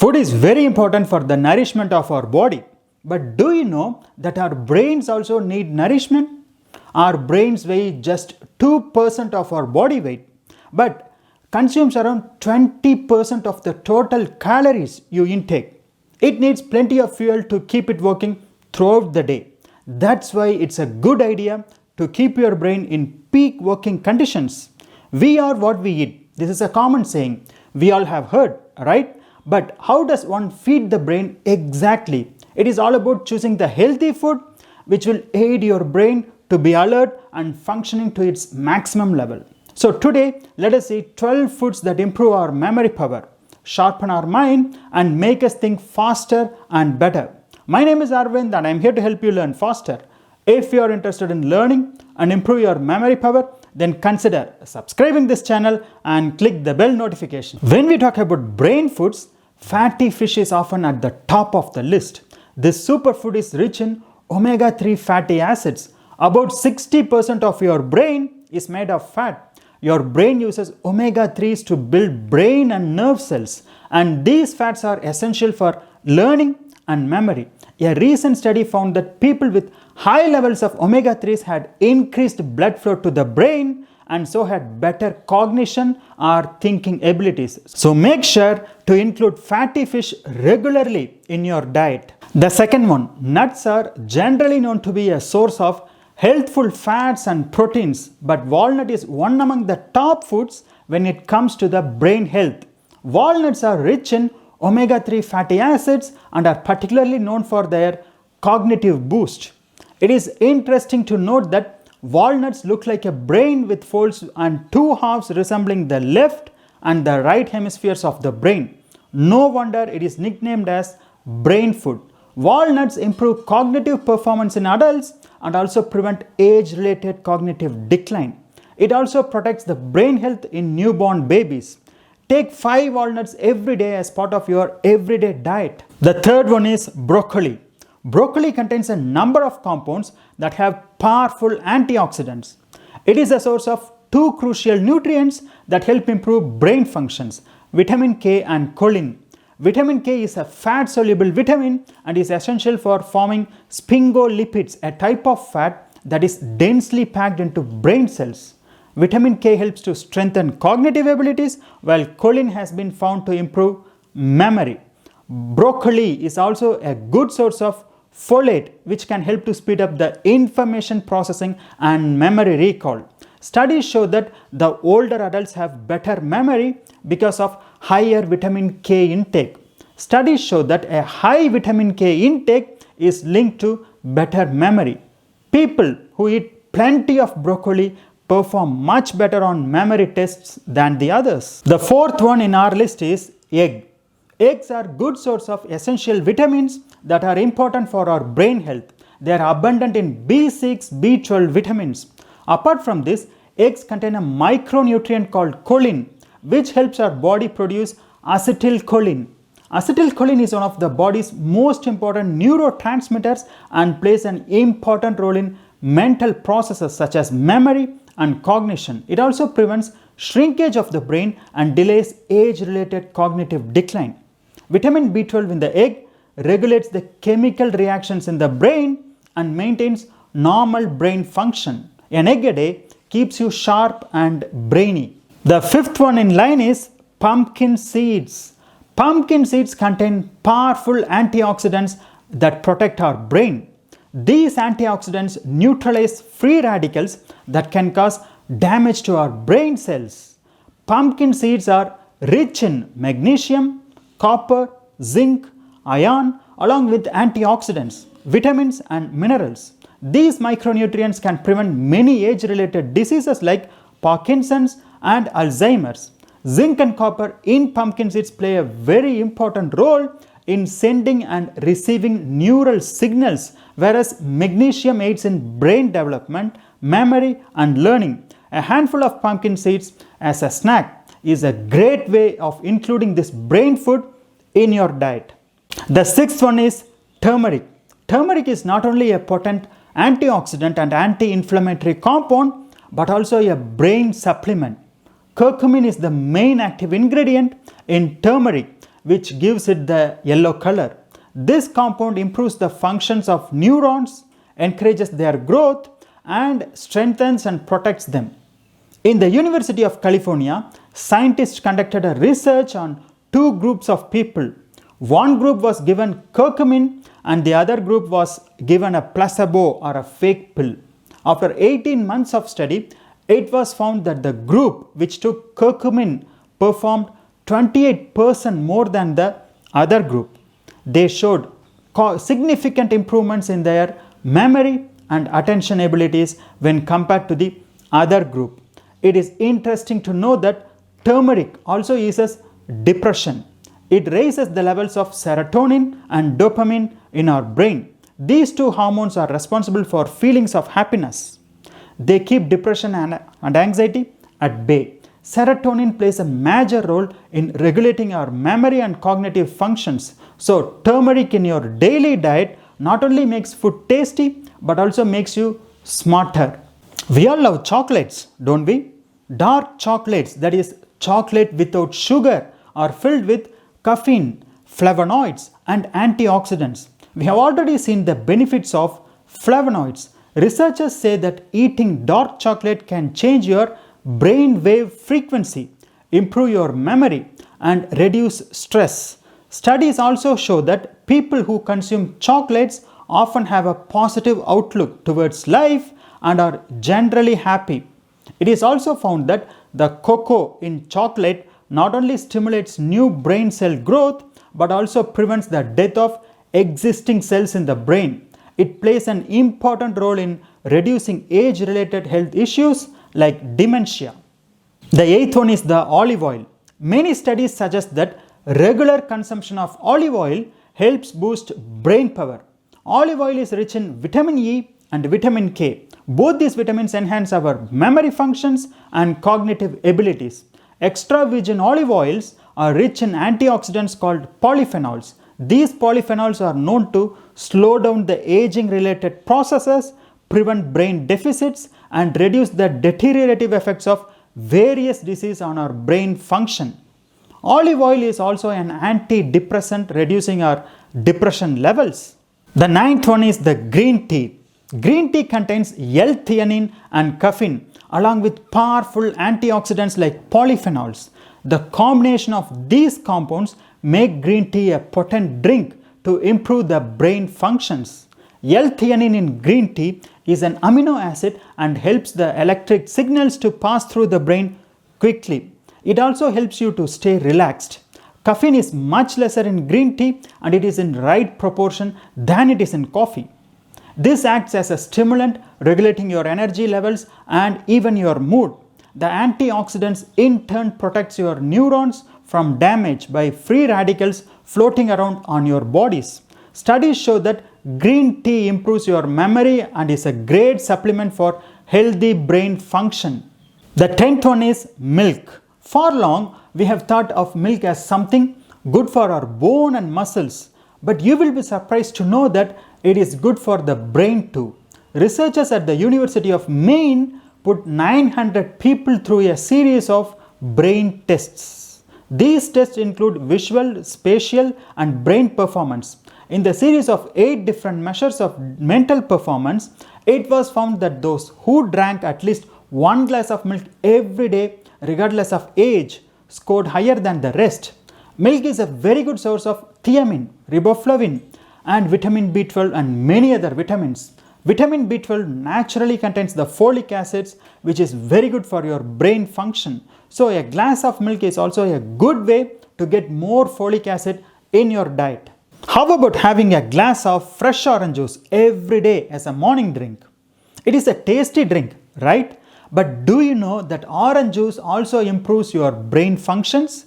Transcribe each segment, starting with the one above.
Food is very important for the nourishment of our body. But do you know that our brains also need nourishment? Our brains weigh just 2% of our body weight, but consumes around 20% of the total calories you intake. It needs plenty of fuel to keep it working throughout the day. That's why it's a good idea to keep your brain in peak working conditions. We are what we eat. This is a common saying. We all have heard, right? But how does one feed the brain exactly? It is all about choosing the healthy food which will aid your brain to be alert and functioning to its maximum level. So today, let us eat 12 foods that improve our memory power, sharpen our mind, and make us think faster and better. My name is Arvind and I am here to help you learn faster. If you are interested in learning and improve your memory power, then consider subscribing this channel and click the bell notification. When we talk about brain foods, fatty fish is often at the top of the list. This superfood is rich in omega-3 fatty acids. About 60% of your brain is made of fat. Your brain uses omega-3s to build brain and nerve cells, and these fats are essential for learning and memory. A recent study found that people with high levels of omega-3s had increased blood flow to the brain and so had better cognition or thinking abilities. So make sure to include fatty fish regularly in your diet. The second one, nuts are generally known to be a source of healthful fats and proteins, but walnut is one among the top foods when it comes to the brain health. Walnuts are rich in omega-3 fatty acids and are particularly known for their cognitive boost. It is interesting to note that walnuts look like a brain with folds and two halves resembling the left and the right hemispheres of the brain. No wonder it is nicknamed as brain food. Walnuts improve cognitive performance in adults and also prevent age-related cognitive decline. It also protects the brain health in newborn babies. Take 5 walnuts every day as part of your everyday diet. The third one is broccoli. Broccoli contains a number of compounds that have powerful antioxidants. It is a source of 2 crucial nutrients that help improve brain functions, vitamin K and choline. Vitamin K is a fat-soluble vitamin and is essential for forming sphingolipids, a type of fat that is densely packed into brain cells. Vitamin K helps to strengthen cognitive abilities, while choline has been found to improve memory. Broccoli is also a good source of folate, which can help to speed up the information processing and memory recall. Studies show that the older adults have better memory because of higher vitamin K intake. Studies show that a high vitamin K intake is linked to better memory. People who eat plenty of broccoli perform much better on memory tests than the others. The fourth one in our list is egg. Eggs are good source of essential vitamins that are important for our brain health. They are abundant in B6, B12 vitamins. Apart from this, eggs contain a micronutrient called choline, which helps our body produce acetylcholine. Acetylcholine is one of the body's most important neurotransmitters and plays an important role in mental processes such as memory and cognition. It also prevents shrinkage of the brain and delays age-related cognitive decline. Vitamin B12 in the egg regulates the chemical reactions in the brain and maintains normal brain function. An egg a day keeps you sharp and brainy. The fifth one in line is pumpkin seeds. Pumpkin seeds contain powerful antioxidants that protect our brain. These antioxidants neutralize free radicals that can cause damage to our brain cells. Pumpkin seeds are rich in magnesium, copper, zinc, iron, along with antioxidants, vitamins, and minerals. These micronutrients can prevent many age-related diseases like Parkinson's and Alzheimer's. Zinc and copper in pumpkin seeds play a very important role in sending and receiving neural signals, whereas magnesium aids in brain development, memory, and learning. A handful of pumpkin seeds as a snack is a great way of including this brain food in your diet. The sixth one is turmeric. Turmeric is not only a potent antioxidant and anti-inflammatory compound, but also a brain supplement. Curcumin is the main active ingredient in turmeric, which gives it the yellow color. This compound improves the functions of neurons, encourages their growth, and strengthens and protects them. In the University of California, scientists conducted a research on two groups of people. One group was given curcumin and the other group was given a placebo or a fake pill. After 18 months of study, it was found that the group which took curcumin performed 28% more than the other group. They showed significant improvements in their memory and attention abilities when compared to the other group. It is interesting to know that turmeric also eases depression. It raises the levels of serotonin and dopamine in our brain. These two hormones are responsible for feelings of happiness. They keep depression and anxiety at bay. Serotonin plays a major role in regulating our memory and cognitive functions. So, turmeric in your daily diet not only makes food tasty but also makes you smarter. We all love chocolates, don't we? Dark chocolates, that is, chocolate without sugar, are filled with caffeine, flavonoids, and antioxidants. We have already seen the benefits of flavonoids. Researchers say that eating dark chocolate can change your brain wave frequency, improve your memory, and reduce stress. Studies also show that people who consume chocolates often have a positive outlook towards life and are generally happy. It is also found that the cocoa in chocolate not only stimulates new brain cell growth but also prevents the death of existing cells in the brain. It plays an important role in reducing age-related health issues like dementia. The eighth one is the olive oil. Many studies suggest that regular consumption of olive oil helps boost brain power. Olive oil is rich in vitamin E and vitamin K. Both these vitamins enhance our memory functions and cognitive abilities. Extra virgin olive oils are rich in antioxidants called polyphenols. These polyphenols are known to slow down the aging-related processes, prevent brain deficits, and reduce the deteriorative effects of various diseases on our brain function. Olive oil is also an antidepressant, reducing our depression levels. The ninth one is the green tea. Green tea contains L-theanine and caffeine along with powerful antioxidants like polyphenols. The combination of these compounds make green tea a potent drink to improve the brain functions. L-theanine in green tea is an amino acid and helps the electric signals to pass through the brain quickly. It also helps you to stay relaxed. Caffeine is much lesser in green tea and it is in right proportion than it is in coffee. This acts as a stimulant, regulating your energy levels and even your mood. The antioxidants in turn protects your neurons from damage by free radicals floating around on your bodies. Studies show that green tea improves your memory and is a great supplement for healthy brain function. The 10th one is milk. For long, we have thought of milk as something good for our bone and muscles, but you will be surprised to know that it is good for the brain too. Researchers at the University of Maine put 900 people through a series of brain tests. These tests include visual, spatial, and brain performance. In the series of 8 different measures of mental performance, it was found that those who drank at least 1 glass of milk every day, regardless of age, scored higher than the rest. Milk is a very good source of thiamine, riboflavin, and vitamin B12 and many other vitamins. Vitamin B12 naturally contains the folic acids, which is very good for your brain function. So a glass of milk is also a good way to get more folic acid in your diet. How about having a glass of fresh orange juice every day as a morning drink? It is a tasty drink, right? But do you know that orange juice also improves your brain functions?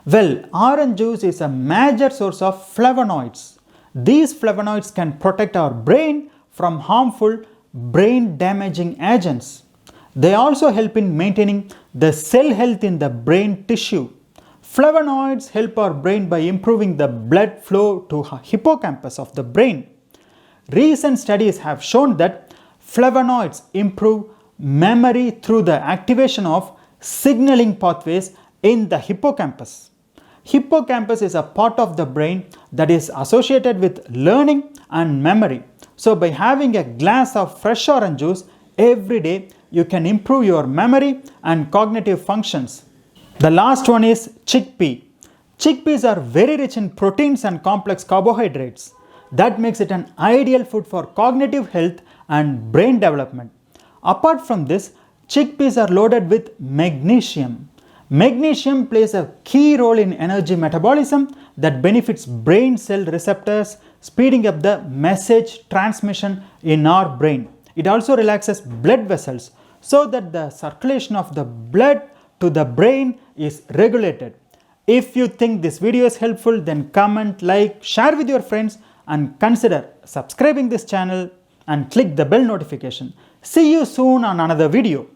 Well, orange juice is a major source of flavonoids. These flavonoids can protect our brain from harmful brain damaging agents. They also help in maintaining the cell health in the brain tissue. Flavonoids help our brain by improving the blood flow to hippocampus of the brain. Recent studies have shown that flavonoids improve memory through the activation of signaling pathways in the hippocampus. Hippocampus is a part of the brain that is associated with learning and memory. So by having a glass of fresh orange juice every day, you can improve your memory and cognitive functions. The last one is chickpea. Chickpeas are very rich in proteins and complex carbohydrates. That makes it an ideal food for cognitive health and brain development. Apart from this, chickpeas are loaded with magnesium. Magnesium plays a key role in energy metabolism that benefits brain cell receptors, speeding up the message transmission in our brain. It also relaxes blood vessels so that the circulation of the blood to the brain is regulated. If you think this video is helpful, then comment, like, share with your friends and consider subscribing this channel and click the bell notification. See you soon on another video.